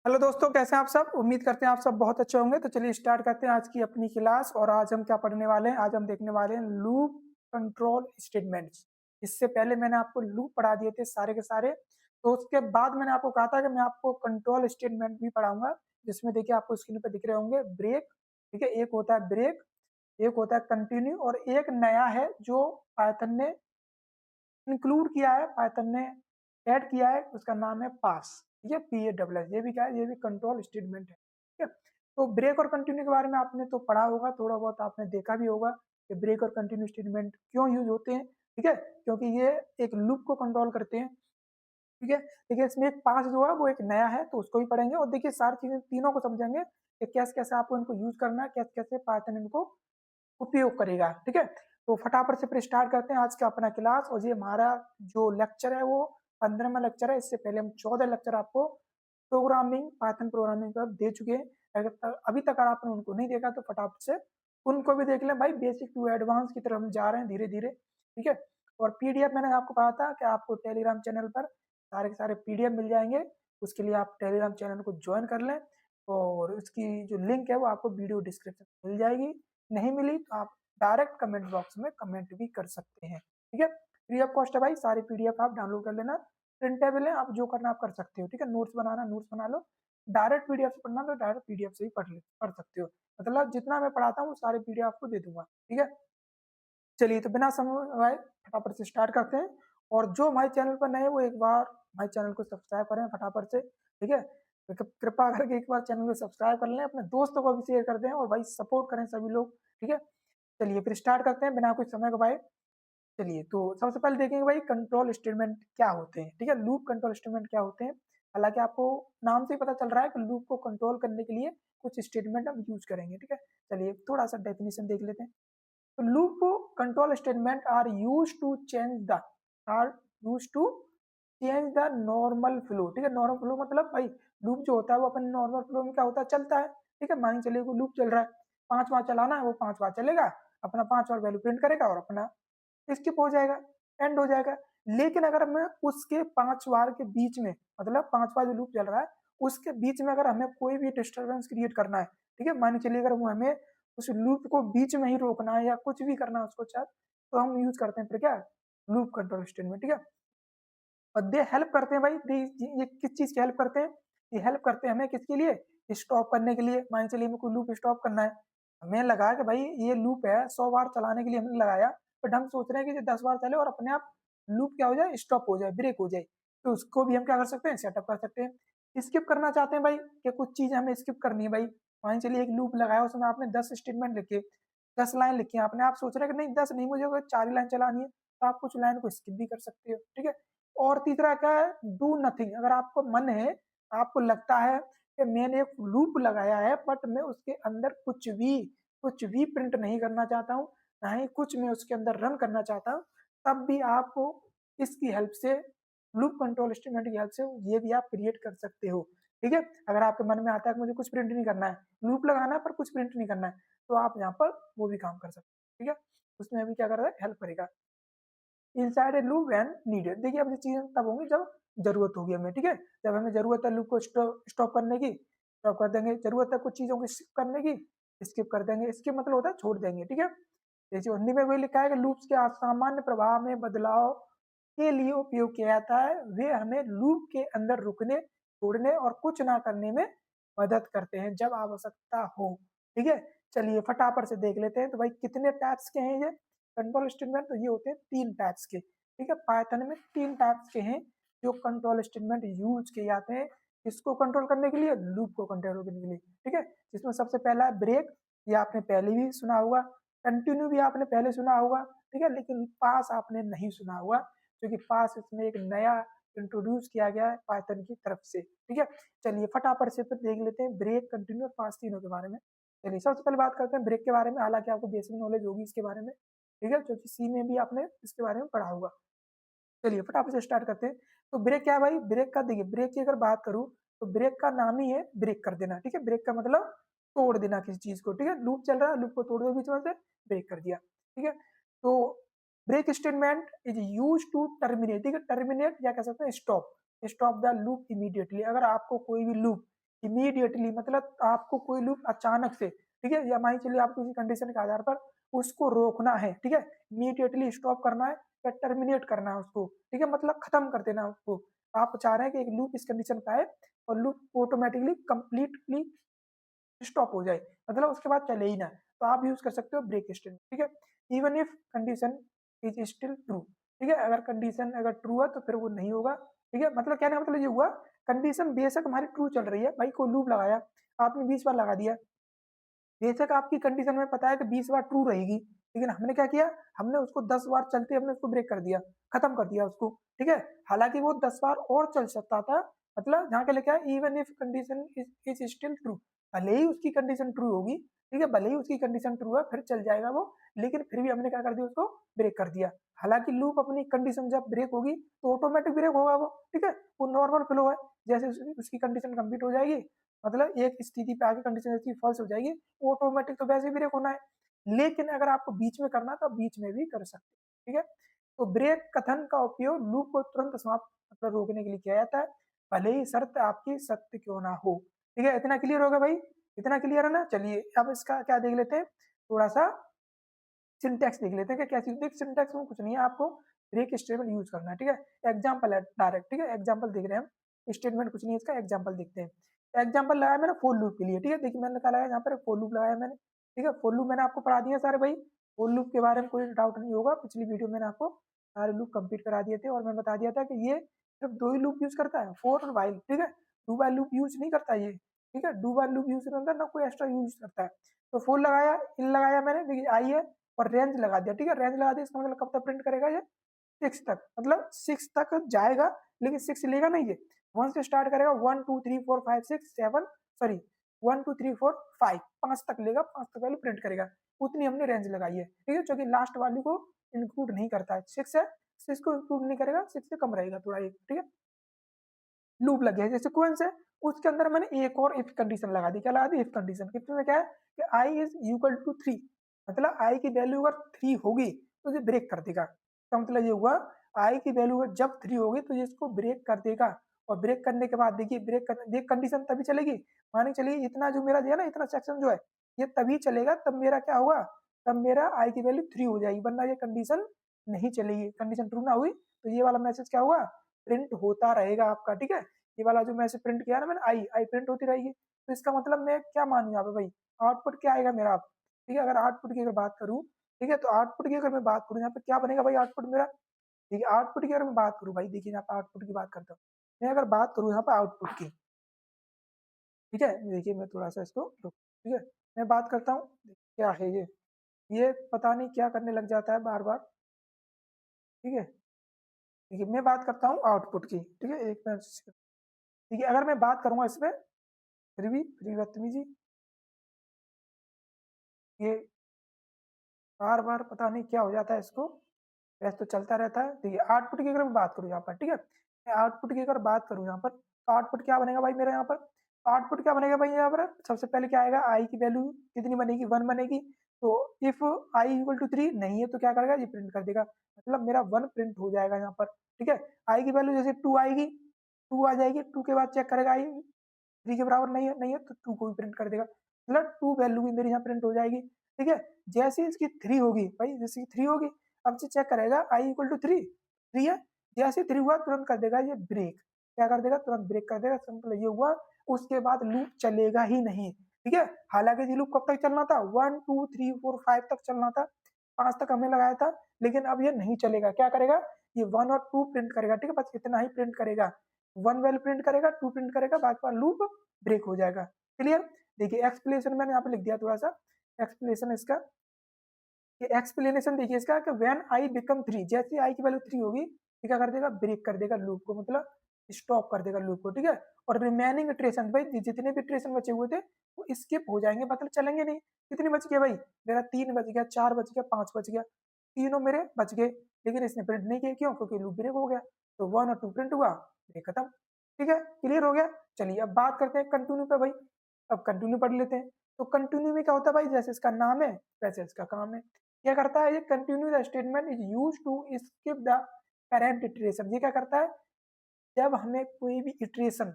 Hello दोस्तों, कैसे हैं आप सब? उम्मीद करते हैं आप सब बहुत अच्छे होंगे। तो चलिए स्टार्ट करते हैं आज की अपनी क्लास। और आज हम क्या पढ़ने वाले हैं? आज हम देखने वाले हैं लूप कंट्रोल स्टेटमेंट्स। इससे पहले मैंने आपको लूप पढ़ा दिए थे सारे के सारे। तो उसके बाद मैंने आपको कहा था कि मैं आपको कंट्रोल स्टेटमेंट भी पढ़ाऊंगा, जिसमें देखिए आपको स्क्रीन पर दिख रहे होंगे ब्रेक। ठीक है, एक होता है ब्रेक, एक होता है कंटिन्यू, और एक नया है जो पाइथन ने इंक्लूड किया है, पाइथन ने ऐड किया है। उसका नाम है पास। ठीक है, PASS। ये भी क्या है? ये भी कंट्रोल स्टेटमेंट है। ठीक है, तो ब्रेक और कंटिन्यू के बारे में आपने तो पढ़ा होगा, थोड़ा बहुत आपने देखा भी होगा कि ब्रेक और कंटिन्यू स्टेटमेंट क्यों यूज होते हैं। ठीक है, क्योंकि ये एक लूप को कंट्रोल करते हैं। ठीक है, देखिए इसमें एक पास जो है वो एक नया है, तो उसको भी पढ़ेंगे। और देखिए सारी चीजें तीनों को समझेंगे कि कैसे कैसे आपको इनको यूज करना है, कैसे कैसे पाइथन इनको उपयोग करेगा। ठीक है, तो फटाफट से फिर स्टार्ट करते हैं आज का अपना क्लास। और ये हमारा जो लेक्चर है वो 15वां लेक्चर है। इससे पहले हम 14 लेक्चर आपको प्रोग्रामिंग, पाइथन प्रोग्रामिंग पर दे चुके हैं। अभी तक अगर आपने उनको नहीं देखा तो फटाफट से उनको भी देख लें भाई। बेसिक टू एडवांस की तरफ हम जा रहे हैं धीरे धीरे। ठीक है, और पीडीएफ मैंने आपको कहा था कि आपको टेलीग्राम चैनल पर सारे के सारे पीडीएफ मिल जाएंगे। उसके लिए आप टेलीग्राम चैनल को ज्वाइन कर लें, और उसकी जो लिंक है वो आपको वीडियो डिस्क्रिप्शन में मिल जाएगी। नहीं मिली तो आप डायरेक्ट कमेंट बॉक्स में कमेंट भी कर सकते हैं। ठीक है, फ्री ऑफ कॉस्ट है भाई। सारी पीडीएफ आप डाउनलोड कर लेना, प्रिंटेबल है, आप जो करना आप कर सकते हो। ठीक है, नोट्स बनाना नोट्स बना लो, डायरेक्ट पीडीएफ से पढ़ना तो डायरेक्ट पीडीएफ से ही पढ़ सकते हो। मतलब जितना मैं पढ़ाता हूँ वो सारे पीडीएफ आपको दे दूंगा। ठीक है, चलिए तो बिना समय गवाए फटाफट से स्टार्ट करते हैं। और जो हमारे चैनल पर नए वो एक बार हमारे चैनल को सब्सक्राइब करें फटाफट से। ठीक है, तो कृपा करके एक बार चैनल को सब्सक्राइब कर लें, अपने दोस्तों को भी शेयर कर दें, और भाई सपोर्ट करें सभी लोग। ठीक है, चलिए फिर स्टार्ट करते हैं बिना कुछ समय गवाए। चलिए तो सबसे पहले देखेंगे भाई कंट्रोल स्टेटमेंट क्या होते हैं। ठीक है, लूप कंट्रोल स्टेटमेंट क्या होते हैं। हालांकि आपको नाम से ही पता चल रहा है कि लूप को कंट्रोल करने के लिए कुछ स्टेटमेंट हम यूज करेंगे। ठीक है, चलिए थोड़ा सा डेफिनेशन देख लेते हैं। तो loop control statement are use to change the normal flow. ठीक है, नॉर्मल फ्लो मतलब भाई लूप जो होता है वो अपने नॉर्मल फ्लो में क्या होता है, चलता है। ठीक है, मान चलिए कोई लूप चल रहा है, 5 बार चलाना है, वो 5 बार चलेगा, अपना 5 बार वैल्यू प्रिंट करेगा और अपना स्किप हो जाएगा, एंड हो जाएगा। लेकिन अगर मैं उसके 5 बार के बीच में, मतलब 5 बार जो लूप चल रहा है उसके बीच में अगर हमें कोई भी डिस्टर्बेंस क्रिएट करना है, ठीक है, मान चलिए अगर वो हमें उस लूप को बीच में ही रोकना है या कुछ भी करना है उसको चाहे, तो हम यूज करते हैं फिर क्या, लूप कंट्रोल स्टेटमेंट। ठीक है, और दे हेल्प करते हैं भाई। ये किस चीज की हेल्प करते हैं? ये हेल्प करते हैं हमें किसके लिए? स्टॉप करने के लिए। मान चलिए हमें कोई लूप स्टॉप करना है, हमें लगा कि भाई ये लूप है 100 बार चलाने के लिए हमने लगाया, बट हम सोच रहे हैं कि 10 बार चले और अपने आप लूप क्या हो जाए, स्टॉप हो जाए, ब्रेक हो जाए। तो उसको भी हम क्या कर सकते हैं, सेटअप कर सकते हैं। स्किप करना चाहते हैं भाई कि कुछ चीज हमें स्किप करनी है भाई। मान चलिए एक लूप लगाया, उसमें आपने 10 स्टेटमेंट लिखे, 10 लाइन लिखी है आपने, आप सोच रहे हैं कि नहीं 10 नहीं, मुझे 4 ही लाइन चलानी है, तो आप कुछ लाइन को स्किप भी कर सकते हो। ठीक है, और तीसरा क्या है, डू नथिंग। अगर आपको मन है, आपको लगता है कि मैंने एक लूप लगाया है बट मैं उसके अंदर कुछ भी प्रिंट नहीं करना चाहता हूँ, ना ही कुछ मैं उसके अंदर रन करना चाहता हूँ, तब भी आपको इसकी हेल्प से, लूप कंट्रोल स्टेटमेंट की हेल्प से ये भी आप क्रिएट कर सकते हो। ठीक है, अगर आपके मन में आता है कि मुझे कुछ प्रिंट नहीं करना है, लूप लगाना है पर कुछ प्रिंट नहीं करना है, तो आप यहाँ पर वो भी काम कर सकते हो। ठीक है, उसमें भी क्या कर रहा है, हेल्प करेगा। Inside a loop when needed. देखिए अब ये चीजें तब होंगी जब जरूरत होगी हमें। ठीक है, जब हमें जरूरत है लूप को स्टॉप करने की, स्टॉप कर देंगे। जरूरत है कुछ चीजों को स्किप करने की, स्किप कर देंगे। स्किप मतलब होता है छोड़ देंगे। ठीक है, जैसे हिंदी में वही लिखा है कि लूप्स के असामान्य प्रभाव में बदलाव के लिए उपयोग किया जाता है। वे हमें लूप के अंदर रुकने, छोड़ने और कुछ ना करने में मदद करते हैं जब आवश्यकता हो। ठीक है, चलिए फटाफट से देख लेते हैं। तो भाई कितने टाइप्स के हैं ये कंट्रोल स्टेटमेंट? तो ये होते हैं 3 टाइप्स के। ठीक है, पाइथन में 3 टाइप्स के हैं जो कंट्रोल स्टेटमेंट यूज किए जाते हैं। इसको कंट्रोल करने के लिए, लूप को कंट्रोल करने के लिए। ठीक है, जिसमें सबसे पहला है ब्रेक, ये आपने पहले भी सुना होगा। कंटिन्यू भी आपने पहले सुना होगा। ठीक है, लेकिन पास आपने नहीं सुना होगा, क्योंकि पास इसमें एक नया इंट्रोड्यूस किया गया है पाइथन की तरफ से। ठीक है, चलिए फटाफट से फिर देख लेते हैं ब्रेक, कंटिन्यू और पास तीनों के बारे में। चलिए सबसे पहले बात करते हैं ब्रेक के बारे में। हालांकि आपको बेसिक नॉलेज होगी इसके बारे में, ठीक है, क्योंकि सी में भी आपने इसके बारे में पढ़ा होगा। चलिए फटाफट से स्टार्ट करते हैं। तो ब्रेक क्या है भाई? ब्रेक का देखिए, ब्रेक की अगर बात करूं तो ब्रेक का नाम ही है ब्रेक कर देना। ठीक है, ब्रेक का मतलब तोड़ देना किसी चीज को। ठीक है, लूप चल रहा है, लूप को तोड़ दो बीच में से, ब्रेक कर दिया। ठीक है, तो break statement is use to terminate. ठीक है, टर्मिनेट या कह सकते हैं stop, stop the loop immediately. अगर आपको कोई भी लूप इमीडिएटली मतलब आपको कोई लूप अचानक से, ठीक है, या मान चलिए आपको किसी कंडीशन के आधार पर उसको रोकना है, ठीक है, इमीडिएटली स्टॉप करना है या टर्मिनेट करना है उसको, ठीक है, मतलब खत्म कर देना है उसको। आप चाह रहे हैं कि एक लूप इस कंडीशन पे आए और लूप ऑटोमेटिकली कंप्लीटली स्टॉप हो जाए, मतलब उसके बाद चले ही ना, तो आप यूज कर सकते हो ब्रेक स्टेटमेंट, ठीक है। Even if condition is still true, ठीक है, अगर कंडीशन अगर ट्रू है तो फिर वो नहीं होगा, ठीक है, मतलब कहने का मतलब ये हुआ कंडीशन बेशक हमारी ट्रू चल रही है, भाई को लूप लगाया आपने 20 बार लगा दिया, बेशक आपकी कंडीशन में पता है कि 20 बार ट्रू रहेगी, लेकिन हमने क्या किया, हमने उसको 10 बार चलते हमने उसको ब्रेक कर दिया, खत्म कर दिया उसको, ठीक है। हालांकि वो 10 बार और चल सकता था, मतलब जहाँ के लिखा है even if condition is still true, भले ही उसकी कंडीशन ट्रू होगी, ठीक है, भले ही उसकी कंडीशन ट्रू है फिर चल जाएगा वो, लेकिन फिर भी हमने क्या कर दिया उसको ब्रेक कर दिया। हालांकि लूप अपनी कंडीशन जब ब्रेक होगी तो ऑटोमेटिक ब्रेक होगा वो, ठीक है, वो नॉर्मल फ्लो है, जैसे उसकी कंडीशन कंप्लीट हो जाएगी, मतलब एक स्थिति पे आगे कंडीशन जैसी फॉल्स हो जाएगी, ऑटोमेटिक तो वैसे ही ब्रेक होना है, लेकिन अगर आपको बीच में करना तो बीच में भी कर सकते, ठीक है। तो ब्रेक कथन का उपयोग लूप को तुरंत समाप्त मतलब रोकने के लिए किया जाता है, भले ही शर्त आपकी सत्य क्यों ना हो, ठीक है। इतना क्लियर होगा भाई, इतना क्लियर है ना। चलिए अब इसका क्या देख लेते हैं, थोड़ा सा सिंटैक्स देख लेते हैं कि कैसी होती है। सिंटैक्स में कुछ नहीं है, आपको ब्रेक स्टेटमेंट यूज करना है, ठीक है। एग्जाम्पल है डायरेक्ट, ठीक है, एग्जाम्पल देख रहे हैं हम, स्टेटमेंट कुछ नहीं है इसका, एग्जाम्पल देखते हैं। एग्जाम्पल लगाया मैंने फॉर लूप के लिए, ठीक है, देखिए मैंने क्या लगाया यहाँ पर फॉर लूप लगाया मैंने, ठीक है। फॉर लूप मैंने आपको पढ़ा दिया सारे भाई, फॉर लूप के बारे में कोई डाउट नहीं होगा, पिछली वीडियो मैंने आपको सारे लूप कंप्लीट करा दिए थे और मैं बता दिया था कि ये सिर्फ दो ही लूप यूज करता है, फॉर और वाइल, ठीक है, डू वाइल लूप यूज नहीं करता ये, ठीक है, डू वाइल लूप यूज करता है ना, कोई एक्स्ट्रा यूज करता है। तो फॉर लगाया, इन लगाया मैंने, देखिए आई है और रेंज लगा दिया, ठीक है, रेंज लगा दिया इसका मतलब कब तक प्रिंट करेगा ये 6 तक, मतलब 6 तक जाएगा, लेकिन 6 लेगा नहीं ये, 1 से स्टार्ट करेगा, 1 2 3 4 5 6 7, सॉरी 1 2 3 4 5, 5 तक लेगा, 5 तक वैल्यू प्रिंट करेगा, उतनी हमने रेंज लगाई है, ठीक है, जो कि लास्ट वाली को इंक्लूड नहीं करता है, 6 है, 6 को इंक्लूड नहीं करेगा, 6 से कम रहेगा थोड़ा एक, ठीक है। लूप लग गया जैसे सिक्वेंस है, उसके अंदर मैंने एक और इफ कंडीशन लगा दी, क्या लगा दी, इफ कंडीशन, कितने में क्या है कि आई इज इक्वल टू 3, मतलब आई की वैल्यू अगर 3 होगी तो ये ब्रेक कर देगा, तो मतलब ये हुआ आई की वैल्यू जब 3 होगी तो ये इसको ब्रेक कर देगा, और ब्रेक करने के बाद देखिए ब्रेक कर देख कंडीशन तभी चलेगी, मानी चलिए इतना जो मेरा दिया ना, इतना सेक्शन जो है ये तभी चलेगा तब मेरा क्या होगा, तब मेरा आई की वैल्यू 3 हो जाएगी, वरना ये कंडीशन नहीं चलेगी, कंडीशन ट्रू ना हुई तो ये वाला मैसेज क्या होगा, प्रिंट होता रहेगा आपका, ठीक है। ये वाला जो मैसेज प्रिंट किया ना मैंने, आई आई प्रिंट होती रहेगी, तो इसका मतलब मैं क्या मानूं यहाँ पे भाई, आउटपुट क्या आएगा मेरा, ठीक है, अगर आउटपुट की अगर बात करूँ, ठीक है, तो आउटपुट की अगर मैं बात करूँ यहाँ पे क्या बनेगा भाई आउटपुट मेरा, ठीक है, आउटपुट की अगर मैं बात करूँ भाई, देखिए यहाँ पे आउटपुट की बात करता हूँ, मैं अगर बात करूँ यहाँ पे आउटपुट की, ठीक है, देखिए मैं थोड़ा सा इसको ठीक है, मैं बात करता हूँ, क्या है ये पता नहीं क्या करने लग जाता है बार बार, ठीक है, देखिए मैं बात करता हूँ आउटपुट की, ठीक है, एक मिनट, ठीक है, अगर मैं बात करूंगा इसमें फिर भी फ्री बदतमीजी, ये बार बार पता नहीं क्या हो जाता है इसको, वैसे तो चलता रहता है। ठीक है, आउटपुट की अगर मैं बात करूँ यहाँ पर, ठीक है, मैं आउटपुट की अगर बात करूँ यहाँ पर, तो आउटपुट क्या बनेगा भाई मेरा यहाँ पर, आउटपुट क्या बनेगा भाई यहाँ पर, सबसे पहले क्या आएगा, आई की वैल्यू कितनी बनेगी, 1 बनेगी, तो इफ आई इक्वल टू 3 नहीं है तो क्या करेगा, ये प्रिंट कर देगा, मतलब मेरा 1 प्रिंट हो जाएगा यहाँ पर, ठीक है। आई की वैल्यू जैसे 2 आएगी, 2 आ जाएगी, 2 के बाद चेक करेगा आई 3 के बराबर नहीं है तो 2 को भी प्रिंट कर देगा, मतलब 2 वैल्यू भी मेरी यहाँ प्रिंट हो जाएगी, ठीक है। जैसे इसकी 3 होगी भाई, जैसे 3 होगी, अब से चेक करेगा आई इक्वल टू 3 है, जैसे 3 हुआ तुरंत कर देगा ये ब्रेक, क्या कर देगा, तुरंत ब्रेक कर देगा, सिंपल ये हुआ, उसके बाद लूप चलेगा ही नहीं, ठीक है। हालांकि ये लूप कब तक चलना था, 1 2 3 4 5 तक चलना था, 5 तक हमने लगाया था, लेकिन अब ये नहीं चलेगा, क्या करेगा, ये 1 और 2 प्रिंट करेगा, ठीक है, बस इतना ही प्रिंट करेगा, 1 वैल्यू प्रिंट करेगा, 2 प्रिंट करेगा, बाकी का लूप ब्रेक हो जाएगा, क्लियर। देखिए एक्सप्लेनेशन मैंने यहाँ पे लिख दिया थोड़ा सा, एक्सप्लेनेशन इसका, ये एक्सप्लेनेशन देखिए इसका कि व्हेन आई बिकम 3, जैसे आई की वैल्यू 3 होगी ये क्या कर देगा, ब्रेक कर देगा लूप को, मतलब स्टॉप कर देगा लूप को, ठीक है। और रिमेनिंग इटरेशन भाई जितने भी इटरेशन बचे हुए थे वो स्किप हो जाएंगे, मतलब चलेंगे नहीं, कितने बच गए भाई, मेरा 3 बच गया, 4 बच गया, 5 बच गया, तीनों मेरे बच गए, लेकिन इसने प्रिंट नहीं किया, क्यों, क्योंकि लूप ब्रेक हो गया, तो 1 और 2 प्रिंट हुआ, ब्रेक खत्म, ठीक है, क्लियर हो गया। चलिए अब बात करते हैं कंटिन्यू पे भाई, अब कंटिन्यू पढ़ लेते हैं। तो कंटिन्यू में क्या होता है भाई, जैसे इसका नाम है वैसे इसका काम है, क्या करता है ये, continue statement is use to skip the current iteration, ये क्या करता है, जब हमें कोई भी इटरेशन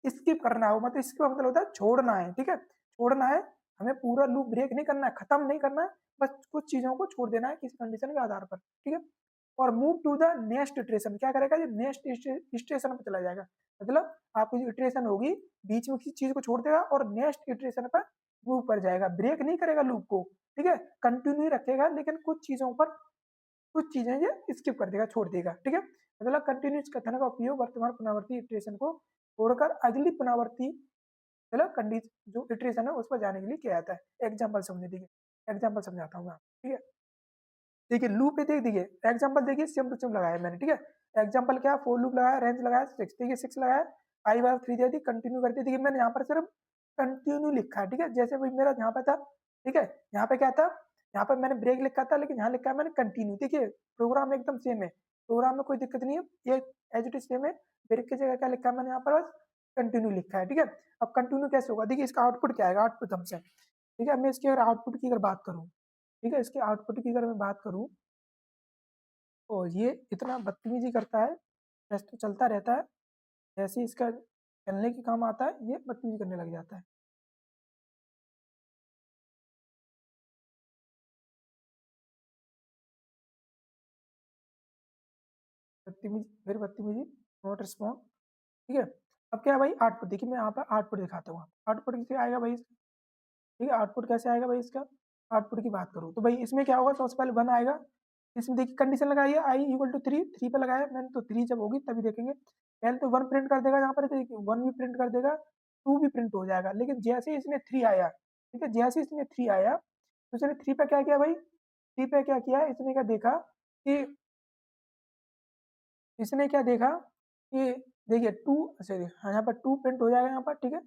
स्किप करना हो, मतलब इसका मतलब होता है छोड़ना है, ठीक है, छोड़ना है, हमें पूरा लूप ब्रेक नहीं करना है, खत्म नहीं करना है, बस कुछ चीजों को छोड़ देना है किसी कंडीशन के आधार पर, ठीक है। और move to the next iteration, क्या करेगा, जो नेक्स्ट स्टेशन पर चला जाएगा, मतलब आपकी जो इटरेशन होगी बीच में किसी चीज को छोड़ देगा और नेक्स्ट इटरेशन पर मूव कर जाएगा, ब्रेक नहीं करेगा लूप को, ठीक है, कंटिन्यू रखेगा, लेकिन कुछ चीजों पर कुछ चीजें ये स्किप कर देगा, छोड़ देगा, ठीक है। मतलब कंटिन्यूस कथन का उपयोग वर्तमान पुनरावर्ती इटरेशन को छोड़कर अगली पुनरावर्ती मतलब कंडीशन जो इटरेशन है उस पर जाने के लिए किया जाता है। एग्जाम्पल समझे, देखिए एग्जाम्पल समझाता हूँ मैं, ठीक है। देखिए लूप पे देखिए एग्जाम्पल देखिए, सेम टू सेम लगाया मैंने, ठीक है। एग्जाम्पल क्या, फोर लूप लगाया, रेंज लगाया 6, देखिए 6 लगाया, आई बार 3 दे दी, कंटिन्यू कर दी, देखिए मैंने यहाँ पर सिर्फ कंटिन्यू लिखा है, ठीक है, जैसे भाई मेरा यहाँ पे था, ठीक है, यहाँ पे क्या था, यहाँ पर मैंने ब्रेक लिखा था, लेकिन यहाँ लिखा है मैंने कंटिन्यू, देखिए प्रोग्राम एकदम सेम है, प्रोग्राम में कोई दिक्कत नहीं है, ये एज इट इज सेम है, ब्रेक की जगह क्या लिखा है मैंने यहाँ पर बस कंटिन्यू लिखा है, ठीक है। अब कंटिन्यू कैसे होगा, देखिए इसका आउटपुट क्या आएगा, आउटपुट हमसे, ठीक है, मैं इसकी अगर आउटपुट की अगर बात करूँ, ठीक है, इसके आउटपुट की अगर मैं बात करूँ तो ये इतना बदतमीजी करता है, टेस्ट तो चलता रहता है, जैसे ही इसका चलने के काम आता है ये बदतमीजी करने लग जाता है। बदतमीजी, फिर बदतमीजी, नॉट रिस्पॉन्ड, ठीक है। अब क्या है भाई, आउटपुट देखिए, मैं यहाँ पर आउटपुट दिखाता हूँ, आउटपुट कैसे आएगा भाई, ठीक है, आउटपुट कैसे आएगा भाई इसका, आउटपुट की बात करूँ तो भाई इसमें क्या होगा, सबसे पहले 1 आएगा, इसमें देखिए कंडीशन लगाई है आई इक्वल टू 3, 3 पे लगाया मैंने, तो 3 जब होगी तभी देखेंगे, पहले तो 1 प्रिंट कर देगा, यहाँ पर 1 भी प्रिंट कर देगा, 2 भी प्रिंट हो जाएगा, लेकिन जैसे ही इसने 3 आया, ठीक है, जैसे इसमें 3 आया तो इसने 3 पे क्या किया भाई, 3 पे क्या किया, इसने क्या देखा कि इसने क्या देखा कि देखिए 2, अच्छा हाँ यहाँ पर 2 प्रिंट हो जाएगा यहाँ पर, ठीक है,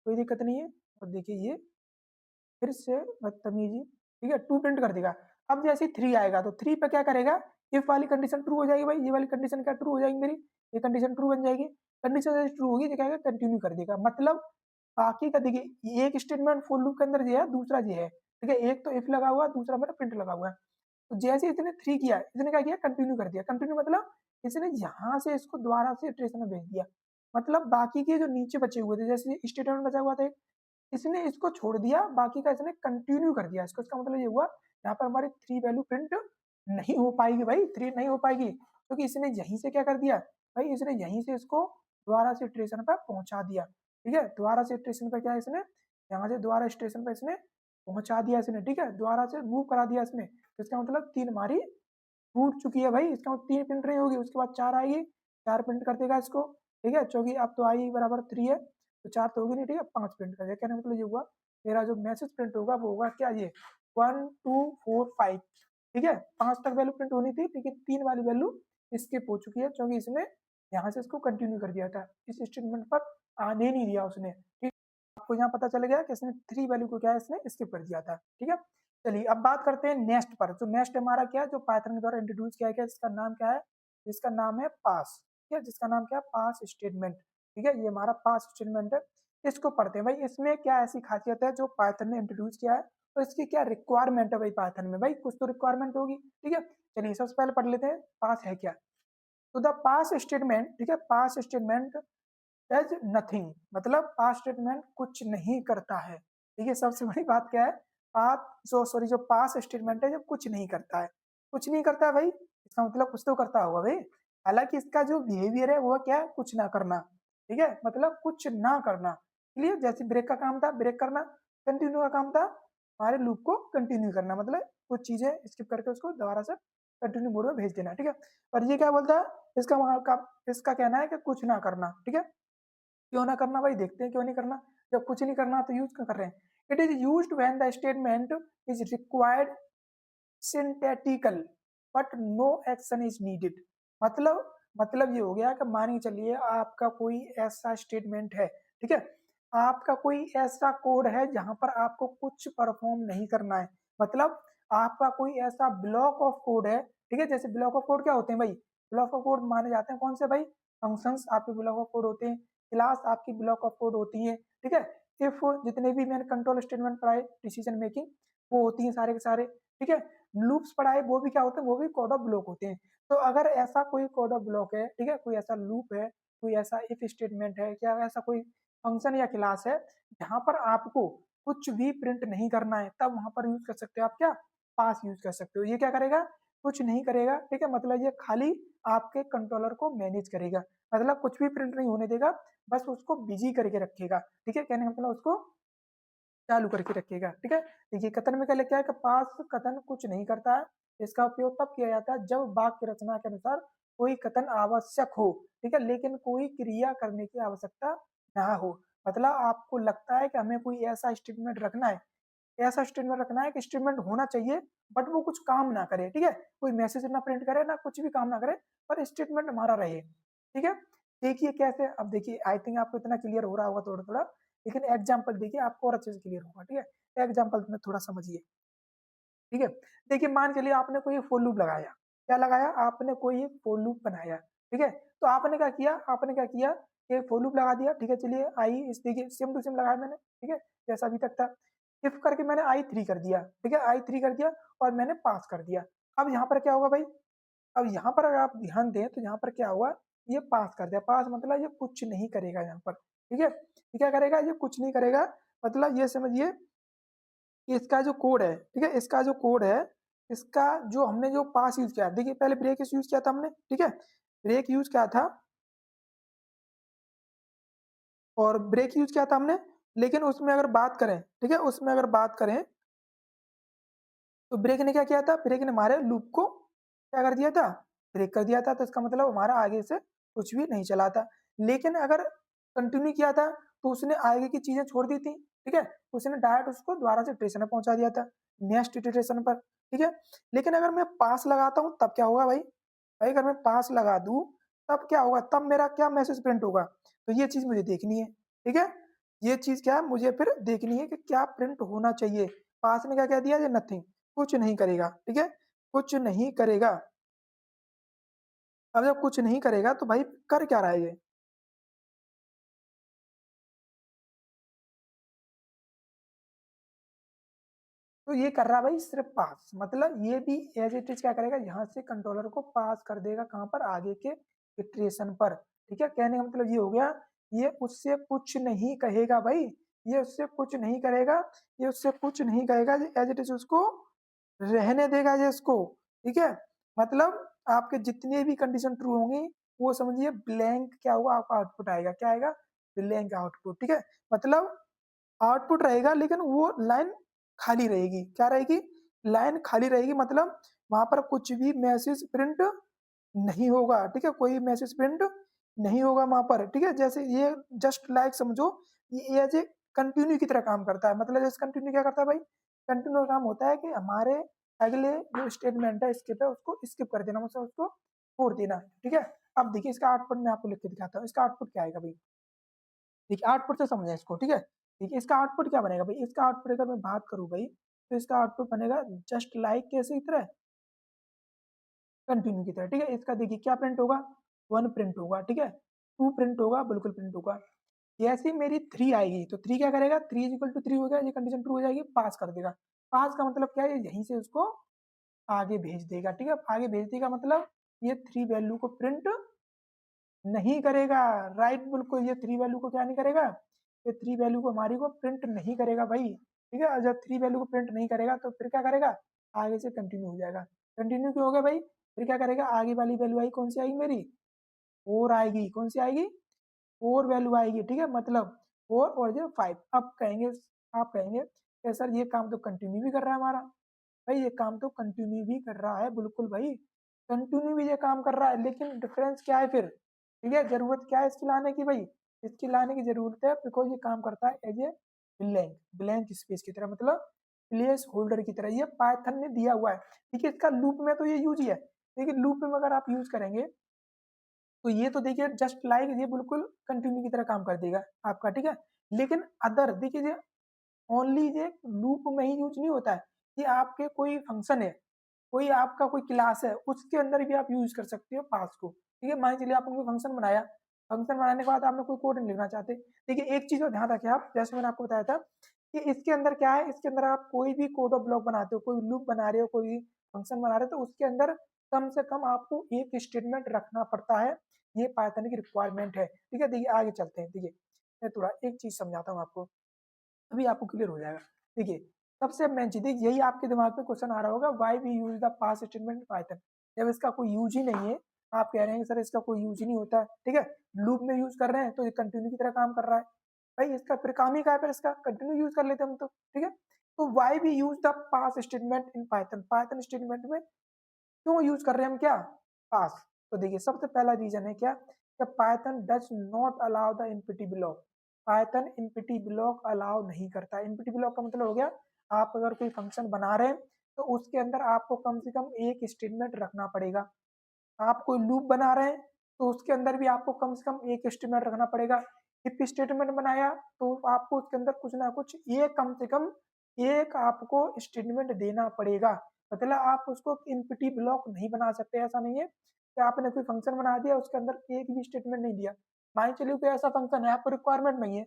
कोई दिक्कत नहीं है, और देखिए ये फिर से बदतमीजी, ठीक है, 2 प्रिंट कर देगा। अब जैसे 3 आएगा तो 3 पे क्या करेगा, इफ वाली कंडीशन ट्रू हो जाएगी भाई, ये वाली कंडीशन क्या ट्रू हो जाएगी मेरी, ये कंडीशन ट्रू बन जाएगी, कंडीशन जैसे ट्रू होगी तो क्या कंटिन्यू कर देगा, मतलब बाकी का देखिए एक स्टेटमेंट फॉर लूप के अंदर ये है, दूसरा ये है, ठीक है, एक तो इफ लगा हुआ है, दूसरा मेरा प्रिंट लगा हुआ है, तो जैसे इसने 3 किया, इसने क्या किया, कंटिन्यू कर दिया, कंटिन्यू मतलब इसने यहाँ से इसको दोबारा से इटरेशन में भेज दिया, मतलब बाकी के जो नीचे बचे हुए थे, जैसे स्टेटमेंट बचा हुआ था इसने इसको छोड़ दिया, बाकी का इसने कंटिन्यू कर दिया, इसको, इसका मतलब ये हुआ यहाँ पर हमारी 3 वैल्यू प्रिंट नहीं हो पाएगी भाई, 3 नहीं हो पाएगी, क्योंकि इसने यहीं से क्या कर दिया भाई, इसने यहीं से इसको दोबारा से स्टेशन पर पहुंचा दिया, ठीक है, दोबारा से स्टेशन पर क्या इसने यहाँ से दोबारा स्टेशन पर इसने पहुंचा दिया इसने, ठीक है, दोबारा से मूव करा दिया इसने, तो इसका मतलब 3 हमारी टूट चुकी है भाई, इसका मतलब 3 प्रिंट नहीं होगी, उसके बाद 4 आएगी, 4 प्रिंट कर देगा इसको, ठीक है, क्योंकि अब तो आई बराबर 3 है, तो 4 तो होगी नहीं, ठीक है, 5 प्रिंट कर देगा, कहने मतलब ये हुआ मेरा जो मैसेज प्रिंट होगा वो होगा क्या, ये 1 2 4 5, ठीक है, 5 तक वैल्यू प्रिंट होनी थी, लेकिन 3 वाली वैल्यू स्किप हो चुकी है, क्योंकि इसने यहाँ से इसको कंटिन्यू कर दिया था, इस स्टेटमेंट पर आने नहीं दिया उसने, ठीक, आपको यहाँ पता चल गया कि इसने 3 वैल्यू को क्या है इसने स्किप कर दिया था, ठीक है। चलिए अब बात करते हैं नेक्स्ट पर, जो नेक्स्ट हमारा क्या है, जो पाइथन के द्वारा इंट्रोड्यूस किया गया, इसका नाम क्या है, इसका नाम है पास, ठीक है, जिसका नाम क्या है, पास स्टेटमेंट, ठीक है, ये हमारा पास स्टेटमेंट है, इसको पढ़ते हैं भाई, इसमें क्या ऐसी खासियत है जो पाइथन ने इंट्रोड्यूस किया है, तो इसकी क्या रिक्वायरमेंट है भाई, पाइथन में भाई कुछ तो रिक्वायरमेंट होगी, ठीक है। चलिए सबसे पहले पढ़ लेते हैं पास है क्या, तो द पास स्टेटमेंट, ठीक है, पास स्टेटमेंट डज नथिंग, मतलब पास स्टेटमेंट कुछ नहीं करता है, ठीक है, सबसे बड़ी बात क्या है, पास जो सॉरी जो पास स्टेटमेंट है जो कुछ नहीं करता है, कुछ नहीं करता है भाई, इसका मतलब कुछ तो करता होगा भाई, हालांकि इसका जो बिहेवियर है वो क्या है, कुछ ना करना, ठीक है, मतलब कुछ ना करना, क्लियर, जैसे ब्रेक का काम था ब्रेक करना, कंटिन्यू का काम था हमारे लूप को कंटिन्यू करना, मतलब कुछ चीजें स्किप करके उसको दोबारा से कंटिन्यू मोड में भेज देना, ठीक है। और ये क्या बोलता है, इसका वहां का इसका कहना है कि कुछ ना करना, ठीक है, क्यों ना करना भाई, देखते हैं क्यों नहीं करना, जब कुछ नहीं करना तो यूज क्यों कर रहे हैं, it is use when the statement is required syntactical but no action is needed, मतलब ये हो गया कि मानिए चलिए आपका कोई ऐसा स्टेटमेंट है, ठीक है, आपका कोई ऐसा कोड है जहां पर आपको कुछ परफॉर्म नहीं करना है, मतलब आपका कोई ऐसा ब्लॉक ऑफ कोड है, ठीक है, जैसे ब्लॉक ऑफ कोड क्या होते हैं भाई, ब्लॉक ऑफ कोड माने जाते हैं कौन से भाई, फंक्शंस आपके ब्लॉक ऑफ कोड होते हैं, क्लास आपकी ब्लॉक ऑफ कोड होती है, ठीक है, इफ जितने भी मैंने कंट्रोल स्टेटमेंट पढ़ाए डिसीजन मेकिंग वो होती है सारे के सारे, ठीक है, लूप्स पढ़ाए वो भी क्या होते हैं, वो भी कोड ऑफ ब्लॉक होते हैं, तो अगर ऐसा कोई कोड ऑफ ब्लॉक है, ठीक है, कोई ऐसा लूप है, कोई ऐसा इफ स्टेटमेंट है, क्या ऐसा कोई फंक्शन या क्लास है जहां पर आपको कुछ भी प्रिंट नहीं करना है, तब वहां पर यूज कर सकते हो आप क्या, पास यूज कर सकते हो। ये क्या करेगा, कुछ नहीं करेगा, ठीक है, मतलब ये खाली आपके कंट्रोलर को मैनेज करेगा, मतलब कुछ भी प्रिंट नहीं होने देगा, बस उसको बिजी करके रखेगा, ठीक है, कहने का मतलब उसको चालू करके रखिएगा, ठीक है। देखिए कथन में क्या लिखा है कि पास कथन कुछ नहीं करता है, इसका उपयोग तब किया जाता है जब वाक्य रचना के अनुसार कोई कथन आवश्यक हो, ठीक है, लेकिन कोई क्रिया करने की आवश्यकता ना हो। मतलब आपको लगता है कि हमें कोई ऐसा स्टेटमेंट रखना है, ऐसा स्टेटमेंट रखना है कि स्टेटमेंट होना चाहिए बट वो कुछ काम ना करे, ठीक है, कोई मैसेज ना प्रिंट करे ना कुछ भी काम ना करे, पर स्टेटमेंट हमारा रहे, ठीक है। देखिए कैसे, अब देखिए आई थिंक आपको इतना क्लियर हो रहा होगा थोड़ा थोड़ा, लेकिन एग्जाम्पल देखिए आपको और अच्छे से क्लियर होगा, ठीक है, एग्जाम्पल में थोड़ा समझिए, ठीक है। देखिए मान चलिए आपने कोई फॉर लूप लगाया, क्या लगाया, आपने कोई एक फॉर लूप बनाया, ठीक है, तो आपने क्या किया, आपने क्या किया, ये फॉर लूप लगा दिया, ठीक है, चलिए आई इस देखिए सेम टू सेम लगाया मैंने, ठीक है, जैसा अभी तक था, इफ करके मैंने आई थ्री कर दिया, ठीक है, आई थ्री कर दिया और मैंने पास कर दिया। अब यहाँ पर क्या होगा भाई, अब यहाँ पर अगर आप ध्यान दें तो यहाँ पर क्या हुआ, ये पास कर दिया, पास मतलब ये कुछ नहीं करेगा यहाँ पर, ठीक है, ये क्या करेगा, ये कुछ नहीं करेगा, मतलब ये समझिए कि इसका जो कोड है, ठीक है, इसका जो कोड है, इसका जो हमने जो पास यूज किया, देखिए पहले ब्रेक यूज किया था हमने, ठीक है, ब्रेक यूज किया था और ब्रेक यूज किया था हमने, लेकिन उसमें अगर बात करें, ठीक है, उसमें अगर बात करें तो ब्रेक ने क्या किया था, ब्रेक ने हमारे लूप को क्या कर दिया था, ब्रेक कर दिया था, तो इसका मतलब हमारा आगे से कुछ भी नहीं चला था। लेकिन अगर कंटिन्यू किया था तो उसने आगे की चीजें छोड़ दी थी, ठीक है, उसने डायरेक्ट उसको दोबारा से स्टेशन पर पहुंचा दिया था, नेक्स्ट स्टेशन पर, ठीक है। लेकिन अगर मैं पास लगाता हूँ तब क्या होगा भाई, भाई अगर मैं पास लगा दूं तब क्या होगा, तब मेरा क्या मैसेज प्रिंट होगा, तो ये चीज मुझे देखनी है, ठीक है, ये चीज क्या है मुझे फिर देखनी है कि क्या प्रिंट होना चाहिए। पास ने क्या कह दिया, ये नथिंग, कुछ नहीं करेगा, ठीक है, कुछ नहीं करेगा। अब जब कुछ नहीं करेगा तो भाई कर क्या रहा है ये, तो ये कर रहा है भाई सिर्फ पास, मतलब ये भी एज इट इज क्या करेगा, यहाँ से कंट्रोलर को पास कर देगा कहाँ पर, आगे के इटरेशन पर, ठीक है, कहने का मतलब ये हो गया, ये उससे कुछ नहीं कहेगा भाई, ये उससे कुछ नहीं करेगा, ये उससे कुछ नहीं कहेगा, एज इट इज उसको रहने देगा ये इसको, ठीक है, मतलब आपके जितने भी कंडीशन ट्रू होंगी वो समझिए ब्लैंक क्या होगा, आपका आउटपुट आएगा, क्या आएगा, ब्लैंक आउटपुट, ठीक है, मतलब आउटपुट रहेगा लेकिन वो लाइन खाली रहेगी, क्या रहेगी, लाइन खाली रहेगी, मतलब वहां पर कुछ भी मैसेज प्रिंट नहीं होगा, ठीक है, कोई मैसेज प्रिंट नहीं होगा वहां पर, ठीक है, जैसे ये जस्ट लाइक समझो, ये एज ए कंटिन्यू की तरह काम करता है, मतलब जैसे कंटिन्यू क्या करता है भाई, कंटिन्यू काम होता है कि हमारे अगले जो स्टेटमेंट है स्किप है उसको स्किप कर देना, मतलब उसको छोड़ देना, ठीक है। अब देखिए इसका आउटपुट मैं आपको लिख के दिखाता हूँ, इसका आउटपुट क्या आएगा भाई, देखिए आउटपुट से समझें इसको, ठीक है, देखिए इसका आउटपुट क्या बनेगा भाई, इसका आउटपुट अगर मैं बात करूँ भाई तो इसका आउटपुट बनेगा जस्ट लाइक कैसे की तरह, कंटिन्यू की तरह, ठीक है, इसका देखिए क्या प्रिंट होगा, वन प्रिंट होगा, ठीक है, टू प्रिंट होगा, बिल्कुल प्रिंट होगा, जैसे मेरी थ्री आएगी तो थ्री क्या करेगा, three is equal to three हो गया, ये कंडीशन ट्रू हो जाएगी, पास कर देगा, पास का मतलब क्या है, यहीं से उसको आगे भेज देगा, ठीक है, आगे भेज देगा मतलब ये थ्री वैल्यू को प्रिंट नहीं करेगा, राइट, बिल्कुल ये थ्री वैल्यू को क्या नहीं करेगा, ये थ्री वैल्यू को हमारी को प्रिंट नहीं करेगा भाई, ठीक है, जब थ्री वैल्यू को प्रिंट नहीं करेगा तो फिर क्या करेगा, आगे से कंटिन्यू हो जाएगा, कंटिन्यू क्यों हो गया भाई, फिर क्या करेगा, आगे वाली वैल्यू आई कौन सी आएगी मेरी, फोर आएगी, कौन सी आएगी, फोर वैल्यू आएगी, ठीक है, मतलब फोर और जो फाइव, अब कहेंगे, आप कहेंगे कि सर ये काम तो कंटिन्यू भी कर रहा है हमारा, भाई ये काम तो कंटिन्यू भी कर रहा है, बिल्कुल भाई कंटिन्यू भी ये काम कर रहा है, लेकिन डिफरेंस क्या है फिर, ठीक है, जरूरत क्या है इसकी लाने की भाई, इसकी लाने की जरूरत है बिकॉज ये काम करता है as a blank, blank space की तरह, मतलब प्लेस होल्डर की तरह, ये पाइथन ने दिया हुआ है, ठीक है, इसका लूप में तो ये यूज ही है, लेकिन लूप में अगर आप यूज करेंगे तो ये तो देखिए जस्ट लाइक ये बिल्कुल कंटिन्यू की तरह काम कर देगा आपका, ठीक है, लेकिन अदर देखिए ये ओनली ये लूप में ही यूज नहीं होता है, ये आपके कोई फंक्शन है, कोई आपका कोई क्लास है उसके अंदर भी आप यूज कर सकते हो पास को, ठीक है, मान चलिए आपने कोई फंक्शन बनाया, फंक्शन बनाने के बाद आपने कोई कोड नहीं लिखना चाहते, देखिए एक चीज का ध्यान रखें आप, जैसे मैंने आपको बताया था कि इसके अंदर क्या है, इसके अंदर आप कोई भी कोड और ब्लॉक बनाते हो, कोई लूप बना रहे हो, कोई फंक्शन बना रहे हो, तो उसके अंदर कम से कम आपको एक स्टेटमेंट रखना पड़ता है, ये पाइथन की रिक्वायरमेंट है, ठीक है, देखिए आगे चलते हैं, देखिए मैं थोड़ा एक चीज समझाता हूँ आपको, अभी आपको क्लियर हो जाएगा। देखिए, सबसे मेन चीज यही आपके दिमाग में क्वेश्चन आ रहा होगा, why we use the past statement in Python. जब इसका कोई यूज ही नहीं है, आप कह रहे हैं सर इसका कोई यूज ही नहीं होता है, ठीक है, लूप में यूज कर रहे हैं तो ये कंटिन्यू की तरह काम कर रहा है। भाई इसका फिर काम ही क्या है, फिर इसका कंटिन्यू यूज कर लेते हैं हम तो, ठीक है। तो why we use the past statement in Python, Python statement में क्यों यूज कर रहे हैं हम क्या, पास। तो देखिए सबसे पहला रीजन है क्या, कि Python does not allow the empty block. Python empty block allow नहीं करता। इम्पिटी ब्लॉक का मतलब हो गया, आप अगर कोई फंक्शन बना रहे हैं तो उसके अंदर आपको कम से कम एक स्टेटमेंट रखना पड़ेगा। आप कोई लूप बना रहे हैं तो उसके अंदर भी आपको कम से कम एक स्टेटमेंट रखना पड़ेगा। इफ स्टेटमेंट बनाया तो आपको उसके अंदर कुछ ना कुछ एक, कम से कम एक आपको स्टेटमेंट देना पड़ेगा। मतलब आप उसको इम्पिटी ब्लॉक नहीं बना सकते। ऐसा नहीं है कि आपने कोई फंक्शन बना दिया उसके अंदर एक भी स्टेटमेंट नहीं दिया। मान चलिए कोई ऐसा फंक्शन है, आपको रिक्वायरमेंट नहीं है,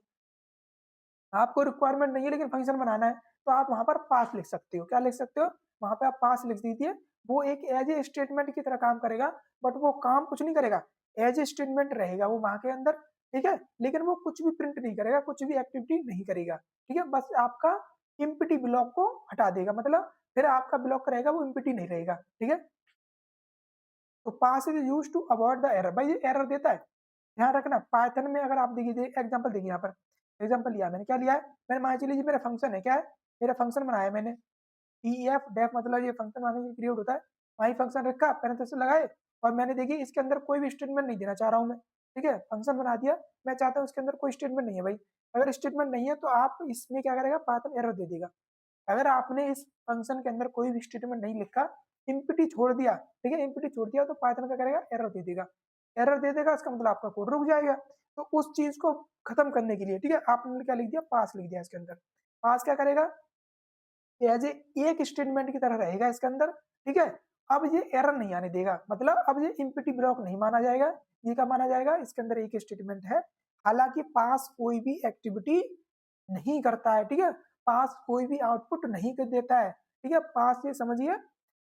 आपको रिक्वायरमेंट नहीं है लेकिन फंक्शन बनाना है, तो आप वहां पर पास लिख सकते हो। क्या लिख सकते हो, वहां पे आप पास लिख दीजिए। वो एक एज ए स्टेटमेंट की तरह काम करेगा, बट वो काम कुछ नहीं करेगा, एज ए स्टेटमेंट रहेगा वो वहां के अंदर, ठीक है, लेकिन वो कुछ भी प्रिंट नहीं करेगा, कुछ भी एक्टिविटी नहीं करेगा, ठीक है, बस आपका इम्पिटी ब्लॉक को हटा देगा। मतलब फिर आपका ब्लॉक रहेगा वो इम्पिटी नहीं रहेगा, ठीक है। तो pass is use to avoid the error. भाई ये एरर देता है, ध्यान रखना। पाइथन में अगर आप देखिए एग्जांपल देखिए, यहाँ पर एग्जांपल लिया मैंने, क्या लिया है, मैंने मान लीजिए मेरा फंक्शन है, क्या है, मेरा फंक्शन बनाया मैंने, ईएफ डेफ, मतलब ये फंक्शन बनाने के लिए क्रिएट होता है। वही फंक्शन रखा, पैरेंथेसिस लगाए, और मैंने देखिए इसके अंदर कोई भी स्टेटमेंट नहीं देना चाह रहा हूँ मैं, ठीक है, फंक्शन बना दिया, मैं चाहता हूँ इसके अंदर कोई स्टेटमेंट नहीं है। भाई अगर स्टेटमेंट नहीं है तो आप इसमें क्या करेगा, पाइथन एरर दे देगा। अगर आपने इस फंक्शन के अंदर कोई भी स्टेटमेंट नहीं लिखा, इम्पिटी छोड़ दिया, ठीक है, इम्पिटी छोड़ दिया, तो पाइथन क्या करेगा, एरर दे देगा। एरर दे देगा इसका मतलब आपका कोड रुक जाएगा। तो उस चीज को खत्म करने के लिए, ठीक है, आपने क्या लिख दिया, पास लिख दिया इसके अंदर। पास क्या करेगा, एज ए एक स्टेटमेंट की तरह रहेगा इसके अंदर, ठीक है। अब ये एरर नहीं आने देगा, मतलब अब ये इम्पिटी ब्लॉक नहीं माना जाएगा। ये क्या माना जाएगा, इसके अंदर एक स्टेटमेंट है, हालांकि पास कोई भी एक्टिविटी नहीं करता है, ठीक है, पास कोई भी आउटपुट नहीं कर देता है, ठीक है। पास ये समझिए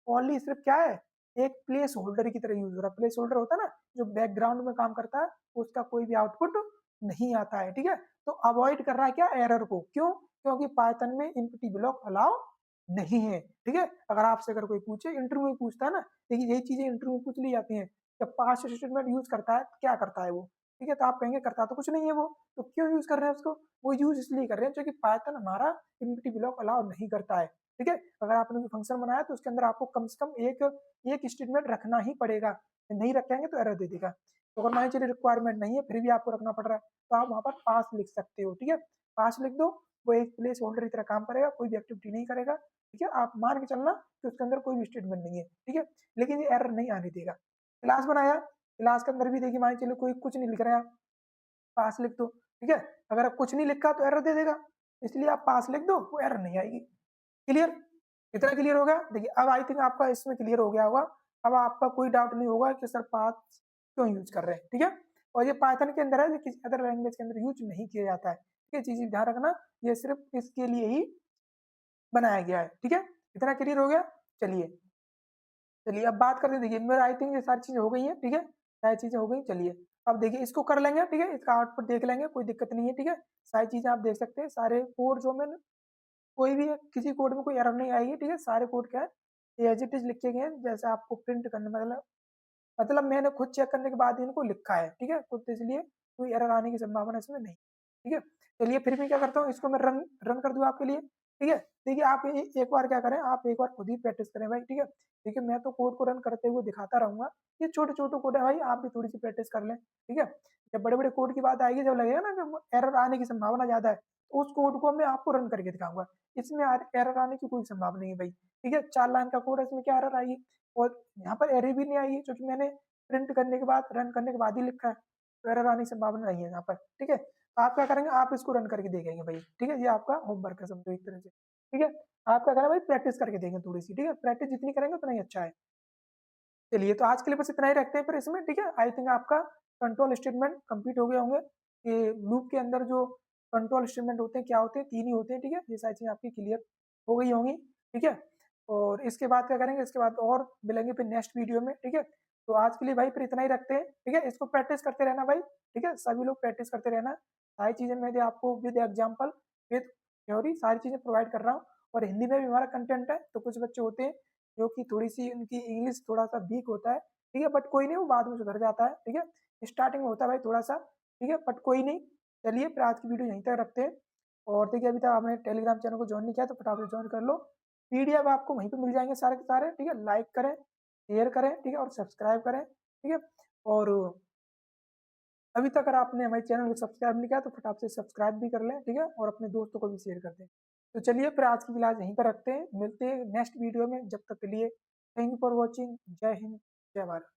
ओनली सिर्फ क्या है, एक प्लेस होल्डर की तरह यूज हो रहा है। प्लेस होल्डर होता है ना, जो बैकग्राउंड में काम करता है, उसका कोई भी आउटपुट नहीं आता है, ठीक है। तो अवॉइड कर रहा है क्या, एरर को। क्यों, क्योंकि पाइथन में इम्पिटी ब्लॉक अलाउ नहीं है, ठीक है। अगर आपसे अगर कोई पूछे, इंटरव्यू में पूछता है ना, देखिए यही चीजें इंटरव्यू में पूछ ली जाती हैं, जब पास्ट स्टेटमेंट यूज करता है क्या करता है वो, ठीक है, तो आप कहेंगे करता तो कुछ नहीं है वो, तो क्यों यूज कर रहे हैं उसको, वो यूज इसलिए कर रहे हैं क्योंकि पाइथन हमारा इम्पिटी ब्लॉक अलाउ नहीं करता है, ठीक है। अगर आपने कोई फंक्शन बनाया तो उसके अंदर आपको कम से कम एक स्टेटमेंट रखना ही पड़ेगा, नहीं रखेंगे तो एरर दे देगा। तो अगर मान चलिए रिक्वायरमेंट नहीं है फिर भी आपको रखना पड़ रहा है, तो आप वहां पर पास लिख सकते हो, ठीक है, पास लिख दो। वो एक प्लेस होल्डर की तरह काम करेगा, कोई भी एक्टिविटी नहीं करेगा, ठीक है। आप मान के चलना कि उसके अंदर कोई भी स्टेटमेंट नहीं है, ठीक है, लेकिन ये एरर नहीं आने देगा। क्लास बनाया, क्लास के अंदर भी देखिए मान चलिए कोई कुछ नहीं लिख रहा है, पास लिख दो, ठीक है। अगर आप कुछ नहीं लिखा तो एरर दे देगा, इसलिए आप पास लिख दो, वो एरर नहीं आएगी। क्लियर, इतना क्लियर हो गया। देखिए अब आई थिंक आपका इसमें क्लियर हो गया होगा। अब आपका कोई डाउट नहीं होगा कि सर पास क्यों यूज कर रहे हैं, ठीक है। और ये पाइथन के अंदर है, किसी अदर लैंग्वेज के अंदर यूज नहीं किया जाता है, ठीक है, चीज ध्यान रखना, ये सिर्फ इसके लिए ही बनाया गया है, ठीक है। इतना क्लियर हो गया। चलिए चलिए अब बात करते हैं। देखिए मेरा आई थिंक ये सारी चीजें हो गई हैं, ठीक है, सारी चीजें हो गई। चलिए अब देखिए इसको कर लेंगे, ठीक है, इसका आउटपुट देख लेंगे, कोई दिक्कत नहीं है, ठीक है। सारी चीजें आप देख सकते हैं, सारे कोड जो मैंने, कोई भी किसी कोड में कोई एरर नहीं आएगी, ठीक है, सारे कोड क्या है एज इट इज लिखे गए हैं, जैसे आपको प्रिंट करने, मतलब मैंने खुद चेक करने के बाद इनको लिखा है, ठीक है, खुद, इसलिए कोई एरर आने की संभावना इसमें नहीं, ठीक है। चलिए फिर मैं क्या करता हूँ, इसको मैं रन रन कर दूँ आपके लिए, ठीक है। देखिए आप एक बार क्या करें, आप एक बार खुद ही प्रैक्टिस करें भाई, ठीक है। देखिए मैं तो कोड को रन करते हुए दिखाता रहूंगा, ये छोटे छोटे कोड है भाई, आप भी थोड़ी सी प्रैक्टिस कर लें, ठीक है। जब बड़े बड़े कोड की बात आएगी, जब लगेगा ना कि एरर आने की संभावना ज्यादा है, तो उस कोड को मैं आपको रन करके दिखाऊंगा। इसमें एरर आने की कोई संभावना नहीं है भाई, ठीक है। 4 लाइन का कोड है, इसमें क्या एरर आएगी, और यहाँ पर एरर भी नहीं आएगी क्योंकि मैंने प्रिंट करने के बाद, रन करने के बाद ही लिखा है, तो एरर आने की संभावना नहीं है यहाँ पर, ठीक है। तो आप क्या करेंगे, आप इसको रन करके देखेंगे भाई, ठीक है, ये आपका होमवर्क है समझो एक तरह से, ठीक है। आप क्या करें भाई, प्रैक्टिस करके देंगे थोड़ी सी, ठीक है, प्रैक्टिस जितनी करेंगे उतना ही अच्छा है। चलिए तो आज के लिए बस इतना ही रखते हैं फिर इसमें, ठीक है। आई थिंक आपका कंट्रोल स्टेटमेंट कंप्लीट हो गए होंगे, कि लूप के अंदर जो कंट्रोल स्टेटमेंट होते हैं क्या होते हैं, 3 ही होते हैं, ठीक है। ये सारी चीजें आपकी क्लियर हो गई होंगी, ठीक है। और इसके बाद क्या करेंगे, इसके बाद और मिलेंगे फिर नेक्स्ट वीडियो में, ठीक है। तो आज के लिए भाई फिर इतना ही रखते हैं, ठीक है। इसको प्रैक्टिस करते रहना भाई, ठीक है, सभी लोग प्रैक्टिस करते रहना। सारी चीज़ें मैं आपको विद एग्जाम्पल, विद थ्योरी सारी चीज़ें प्रोवाइड कर रहा हूँ। और हिंदी में भी हमारा कंटेंट है, तो कुछ बच्चे होते हैं जो कि थोड़ी सी उनकी इंग्लिश थोड़ा सा वीक होता है, ठीक है, बट कोई नहीं, वो बाद में सुधर जाता है, ठीक है। स्टार्टिंग में होता है भाई थोड़ा सा, ठीक है, बट कोई नहीं। चलिए फिर आज की वीडियो यहीं तक रखते हैं। और देखिए अभी तक आपने टेलीग्राम चैनल को ज्वाइन नहीं किया तो फटाफट ज्वाइन कर लो। पीडीएफ आपको वहीं पे मिल जाएंगे सारे के सारे, ठीक है। लाइक करें, शेयर करें, ठीक है, और सब्सक्राइब करें, ठीक है। और अभी तक अगर आपने हमारे चैनल को सब्सक्राइब नहीं किया तो फटाफट से सब्सक्राइब भी कर लें, ठीक है, और अपने दोस्तों को भी शेयर कर दें। तो चलिए फिर आज की क्लास यहीं पर रखते हैं, मिलते हैं नेक्स्ट वीडियो में। जब तक के लिए थैंक यू फॉर वॉचिंग। जय हिंद, जय भारत।